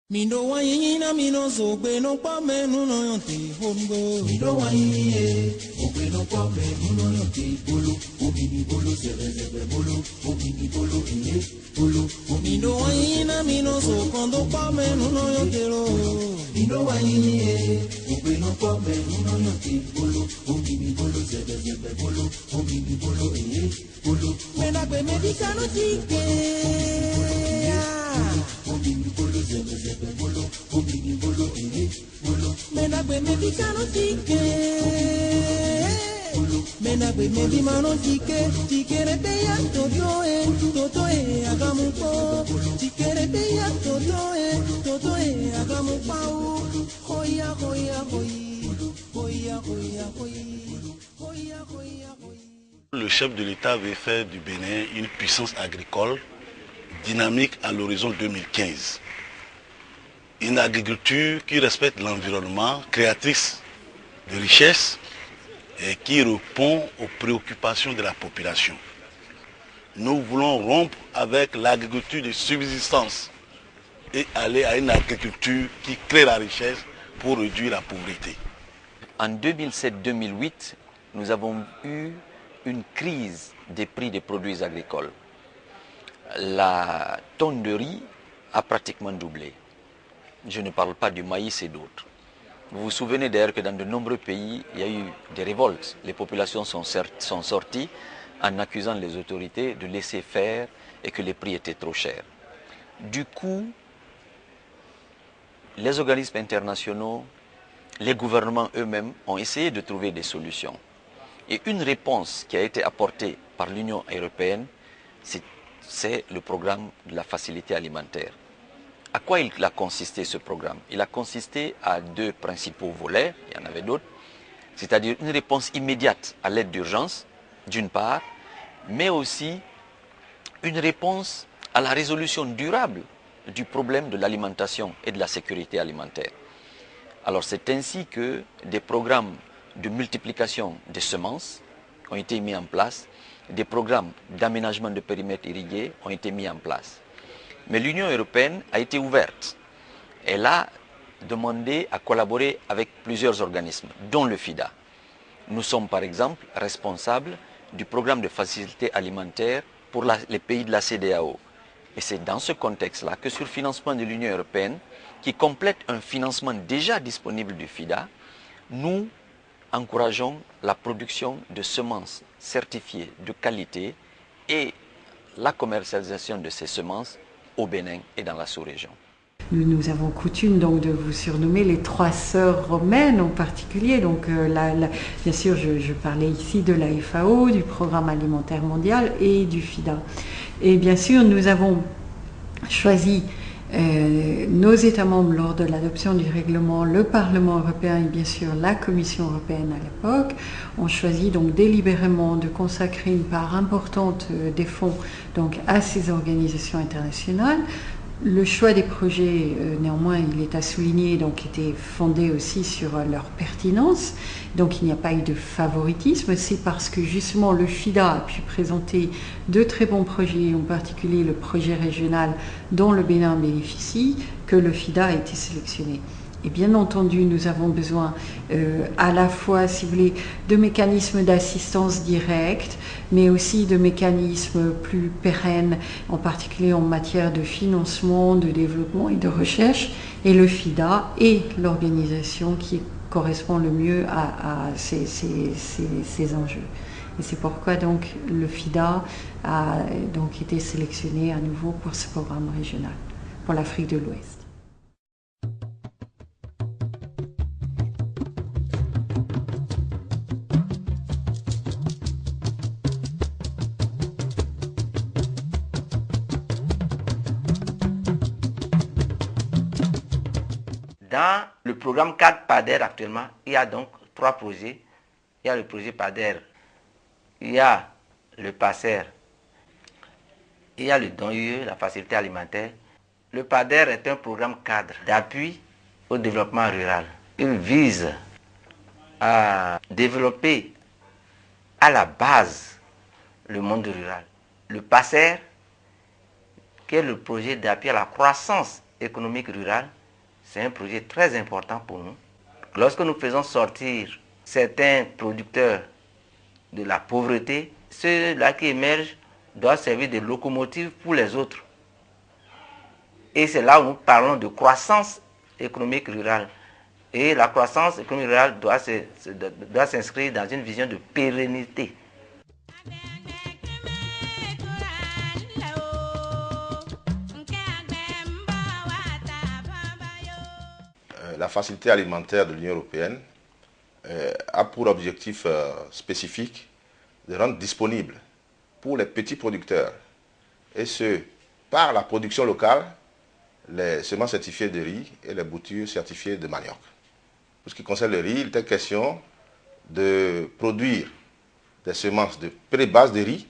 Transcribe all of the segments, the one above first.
Mindo wa yina mino zogbe no pa menu no yonte hongo. Mindo wa yine ogbe no pa menu no yonte bolo. Omini bolo zebe bolo. Omini bolo iye bolo. Mindo wa yina mino zokondo pa menu no yonte lo. Mindo wa yine ogbe no pa menu no yonte bolo. Omini bolo zebe bolo. Omini bolo iye bolo. Mena gbe medika no tike. Omini bolo zebe bolo. Omini bolo iye bolo. Mena gbe medika no tike. Mena gbe mebi mano tike. Tikere te ya toto agamuko. Tikere te ya toto agamupa. Hoya hoya hoy. Hoya hoya hoy. Hoya hoya hoy. Le chef de l'État veut faire du Bénin une puissance agricole dynamique à l'horizon 2015. Une agriculture qui respecte l'environnement, créatrice de richesses et qui répond aux préoccupations de la population. Nous voulons rompre avec l'agriculture de subsistance et aller à une agriculture qui crée la richesse pour réduire la pauvreté. En 2007-2008, nous avons eu une crise des prix des produits agricoles. La tonne de riz a pratiquement doublé. Je ne parle pas du maïs et d'autres. Vous vous souvenez d'ailleurs que dans de nombreux pays, il y a eu des révoltes. Les populations sont sorties en accusant les autorités de laisser faire et que les prix étaient trop chers. Du coup, les organismes internationaux, les gouvernements eux-mêmes ont essayé de trouver des solutions. Et une réponse qui a été apportée par l'Union européenne, c'est le programme de la facilité alimentaire. À quoi il a consisté ce programme? Il a consisté à deux principaux volets, il y en avait d'autres, c'est-à-dire une réponse immédiate à l'aide d'urgence, d'une part, mais aussi une réponse à la résolution durable du problème de l'alimentation et de la sécurité alimentaire. Alors c'est ainsi que des programmes de multiplication des semences ont été mis en place, des programmes d'aménagement de périmètres irrigués ont été mis en place. Mais l'Union européenne a été ouverte. Elle a demandé à collaborer avec plusieurs organismes, dont le FIDA. Nous sommes par exemple responsables du programme de facilité alimentaire pour les pays de la CEDEAO. Et c'est dans ce contexte-là que sur financement de l'Union européenne, qui complète un financement déjà disponible du FIDA, nous encourageons la production de semences certifiées de qualité et la commercialisation de ces semences au Bénin et dans la sous-région. Nous avons coutume donc de vous surnommer les trois sœurs romaines en particulier. Donc bien sûr, je parlais ici de la FAO, du Programme alimentaire mondial et du FIDA. Et bien sûr, nous avons choisi nos États membres lors de l'adoption du règlement, le Parlement européen et bien sûr la Commission européenne à l'époque, ont choisi donc délibérément de consacrer une part importante des fonds donc à ces organisations internationales. Le choix des projets, néanmoins, il est à souligner, donc était fondé aussi sur leur pertinence. Donc il n'y a pas eu de favoritisme, c'est parce que justement le FIDA a pu présenter de très bons projets, en particulier le projet régional dont le Bénin bénéficie, que le FIDA a été sélectionné. Et bien entendu, nous avons besoin à la fois, si vous voulez, de mécanismes d'assistance directe, mais aussi de mécanismes plus pérennes, en particulier en matière de financement, de développement et de recherche. Et le FIDA est l'organisation qui correspond le mieux à ces enjeux. Et c'est pourquoi donc le FIDA a donc été sélectionné à nouveau pour ce programme régional, pour l'Afrique de l'Ouest. Dans le programme 4 PADER actuellement, il y a donc 3 projets. Il y a le projet PADER, il y a le PASSER, il y a le don UE, la facilité alimentaire. Le PADER est un programme cadre d'appui au développement rural. Il vise à développer à la base le monde rural. Le PASSER, qui est le projet d'appui à la croissance économique rurale, c'est un projet très important pour nous. Lorsque nous faisons sortir certains producteurs de la pauvreté, ceux-là qui émergent doivent servir de locomotive pour les autres. Et c'est là où nous parlons de croissance économique rurale. Et la croissance économique rurale doit s'inscrire dans une vision de pérennité. La facilité alimentaire de l'Union européenne a pour objectif spécifique de rendre disponible pour les petits producteurs, et ce, par la production locale, les semences certifiées de riz et les boutures certifiées de manioc. Pour ce qui concerne le riz, il était question de produire des semences de pré-base de riz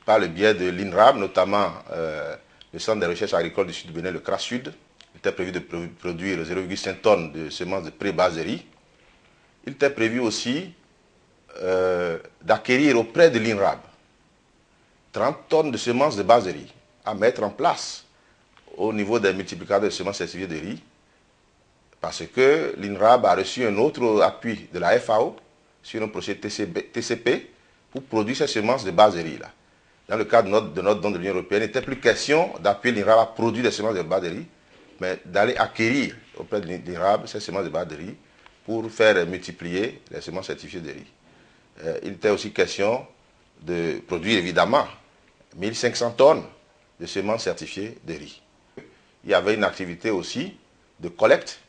par le biais de l'INRAB, notamment le Centre des recherches agricoles du Sud du Bénin, le CRA Sud. Il était prévu de produire 0,5 tonnes de semences de pré-base de riz. Il était prévu aussi d'acquérir auprès de l'INRAB 30 tonnes de semences de base de riz à mettre en place au niveau des multiplicateurs de semences certifiées de riz, parce que l'INRAB a reçu un autre appui de la FAO sur un projet TCP pour produire ces semences de base de riz-là. Dans le cadre de notre don de l'Union européenne, il n'était plus question d'appuyer l'INRAB à produire des semences de base de riz, mais d'aller acquérir auprès de l'INRAB ces semences de base de riz pour faire multiplier les semences certifiées de riz. Il était aussi question de produire évidemment 1500 tonnes de semences certifiées de riz. Il y avait une activité aussi de collecte,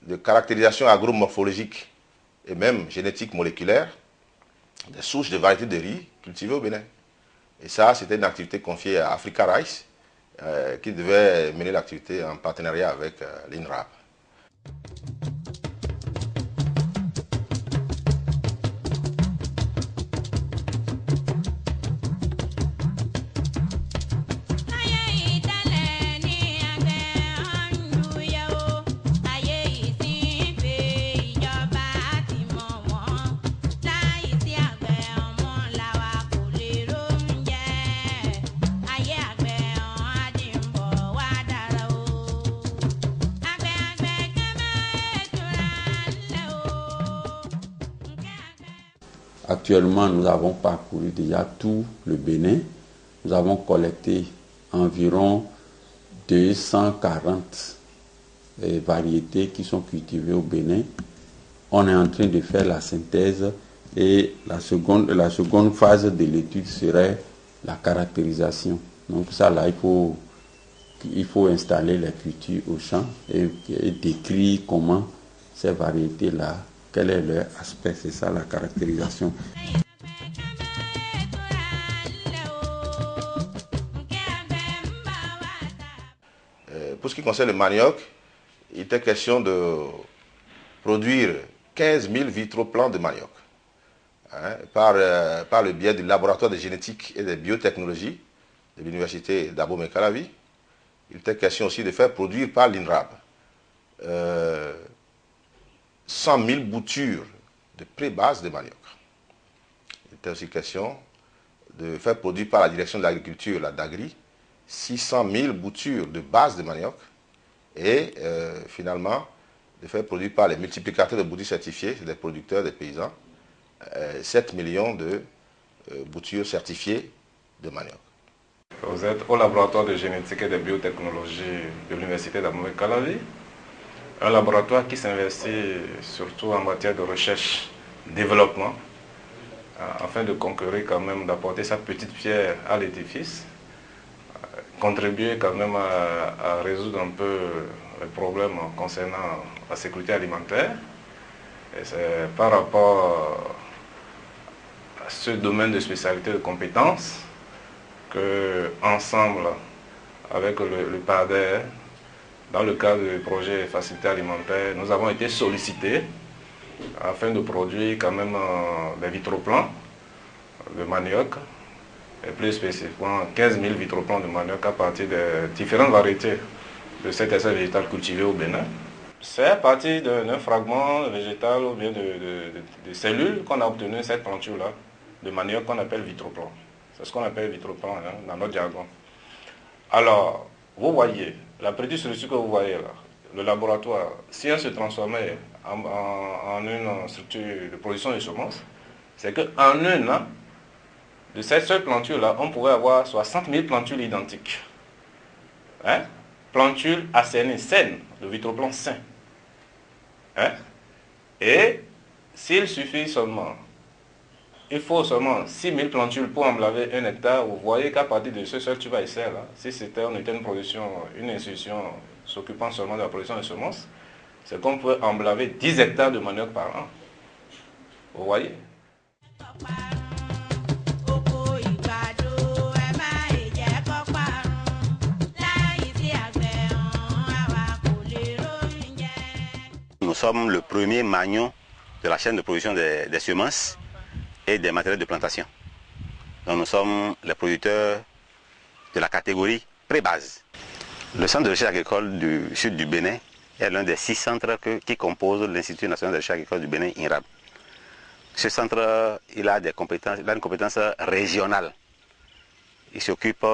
de caractérisation agromorphologique et même génétique moléculaire des souches de variétés de riz cultivées au Bénin. Et ça, c'était une activité confiée à Africa Rice, qui devait mener l'activité en partenariat avec l'INRAB. Actuellement, nous avons parcouru déjà tout le Bénin. Nous avons collecté environ 240 variétés qui sont cultivées au Bénin. On est en train de faire la synthèse et la seconde phase de l'étude serait la caractérisation. Donc ça là, il faut installer les cultures au champ et décrire comment ces variétés-là, quel est leur aspect, c'est ça la caractérisation. Pour ce qui concerne le manioc, il était question de produire 15 000 vitroplans de manioc par le biais du laboratoire de génétique et de biotechnologie de l'université d'Abomey-Calavi. Il était question aussi de faire produire par l'INRAB 100 000 boutures de pré-base de manioc. Il était aussi question de faire produire par la direction de l'agriculture, la DAGRI, 600 000 boutures de base de manioc et finalement de faire produire par les multiplicateurs de boutures certifiées, c'est des producteurs, des paysans, 7 millions de boutures certifiées de manioc. Vous êtes au laboratoire de génétique et de biotechnologie de l'université d'Abomey-Calavi, un laboratoire qui s'investit surtout en matière de recherche-développement, afin de concourir quand même, d'apporter sa petite pierre à l'édifice, contribuer quand même à résoudre un peu les problèmes concernant la sécurité alimentaire. Et c'est par rapport à ce domaine de spécialité de compétences que, ensemble avec le PADER, dans le cadre du projet Facilité alimentaire, nous avons été sollicités afin de produire quand même des vitroplans de manioc, et plus spécifiquement 15 000 vitroplans de manioc à partir de différentes variétés de cette espèce végétale cultivée au Bénin. C'est à partir d'un fragment végétal ou bien de cellules qu'on a obtenu cette planture-là de manioc qu'on appelle vitroplan. C'est ce qu'on appelle vitroplan dans notre jargon. Alors, vous voyez, la petite structure que vous voyez là, le laboratoire, si on se transformait en une structure de production de semences, c'est qu'en un an, de cette seule planture-là, on pourrait avoir 60 000 plantules identiques. Hein? Plantules assainies, saines, le vitroplan sain. Hein? Et s'il suffit seulement, il faut seulement 6 000 plantules pour emblaver 1 hectare, vous voyez qu'à partir de ce seul tuba essai là, si on était une institution s'occupant seulement de la production de semences, c'est qu'on peut emblaver 10 hectares de manioc par an. Vous voyez? Nous sommes le premier maillon de la chaîne de production des semences et des matériels de plantation. Donc nous sommes les producteurs de la catégorie pré-base. Le centre de recherche agricole du sud du Bénin est l'un des 6 centres qui composent l'Institut national de recherche agricole du Bénin, INRAB. Ce centre, il a une compétence régionale. Il s'occupe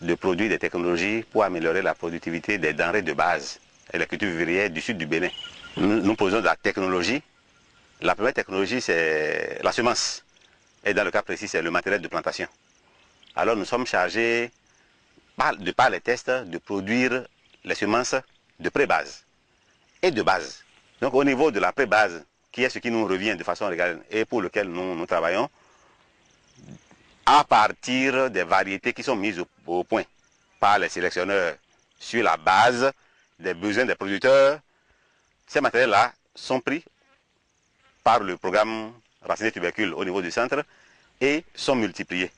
de produire des technologies pour améliorer la productivité des denrées de base et la culture vivrière du sud du Bénin. Nous posons de la technologie. La première technologie, c'est la semence. Et dans le cas précis, c'est le matériel de plantation. Alors nous sommes chargés, par les tests, de produire les semences de pré-base et de base. Donc au niveau de la pré-base, qui est ce qui nous revient de façon légale et pour lequel nous travaillons, à partir des variétés qui sont mises au point par les sélectionneurs sur la base des besoins des producteurs, ces matériels-là sont pris par le programme Racines Tubercules au niveau du centre et sont multipliés.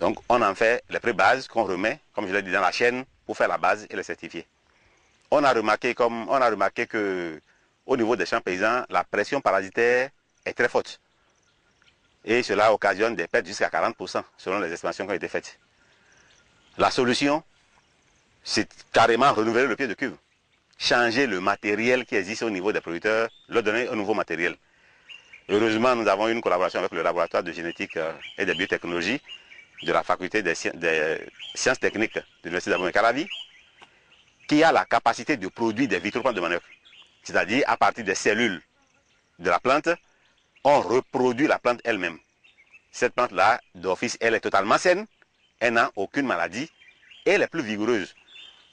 Donc on en fait les pré-bases qu'on remet, comme je l'ai dit, dans la chaîne pour faire la base et les certifier. On a remarqué que au niveau des champs paysans, la pression parasitaire est très forte. Et cela occasionne des pertes jusqu'à 40% selon les estimations qui ont été faites. La solution, c'est carrément renouveler le pied de cuve. Changer le matériel qui existe au niveau des producteurs, leur donner un nouveau matériel. Heureusement, nous avons une collaboration avec le laboratoire de génétique et de biotechnologie de la faculté des sciences techniques de l'Université d'Abomey-Calavi, qui a la capacité de produire des vitroplans de manioc. C'est-à-dire, à partir des cellules de la plante, on reproduit la plante elle-même. Cette plante-là, d'office, elle est totalement saine, elle n'a aucune maladie, et elle est plus vigoureuse.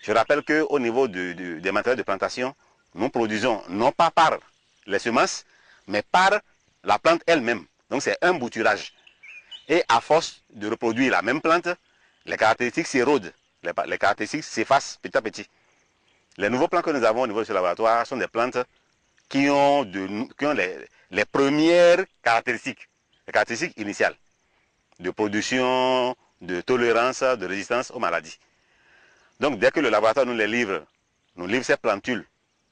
Je rappelle qu'au niveau des matériels de plantation, nous produisons non pas par les semences, mais par la plante elle-même. Donc c'est un bouturage. Et à force de reproduire la même plante, les caractéristiques s'érodent, les caractéristiques s'effacent petit à petit. Les nouveaux plants que nous avons au niveau de ce laboratoire sont des plantes qui ont les premières caractéristiques, les caractéristiques initiales de production, de tolérance, de résistance aux maladies. Donc dès que le laboratoire nous livre ces plantules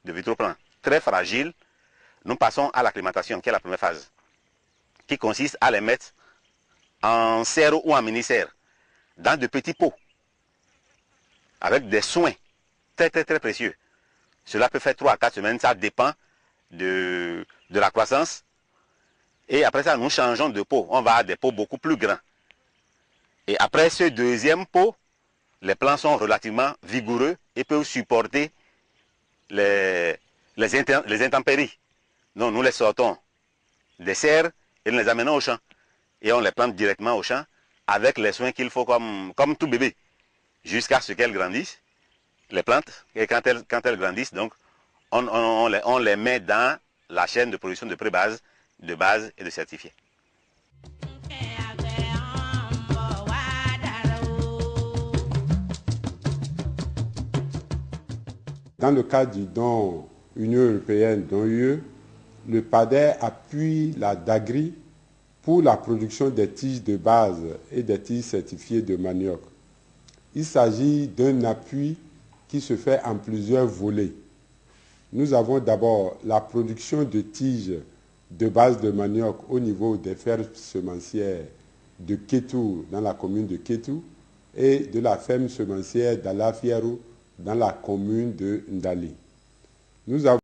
de vitroplan très fragiles, nous passons à l'acclimatation, qui est la première phase, qui consiste à les mettre en serre ou en mini-serre, dans de petits pots, avec des soins très précieux. Cela peut faire 3 à 4 semaines, ça dépend de la croissance. Et après ça, nous changeons de pot, on va à des pots beaucoup plus grands. Et après ce deuxième pot, les plants sont relativement vigoureux et peuvent supporter les intempéries. Donc nous les sortons des serres et nous les amenons au champ. Et on les plante directement au champ avec les soins qu'il faut comme tout bébé, jusqu'à ce qu'elles grandissent, les plantes. Et quand elles grandissent, donc, on les met dans la chaîne de production de pré-base, de base et de certifié. Dans le cadre du don Union européenne, don UE, le PADER appuie la DAGRI pour la production des tiges de base et des tiges certifiées de manioc. Il s'agit d'un appui qui se fait en plusieurs volets. Nous avons d'abord la production de tiges de base de manioc au niveau des fermes semencières de Kétou dans la commune de Kétou et de la ferme semencière d'Alafiero dans la commune de Ndali. Nous avons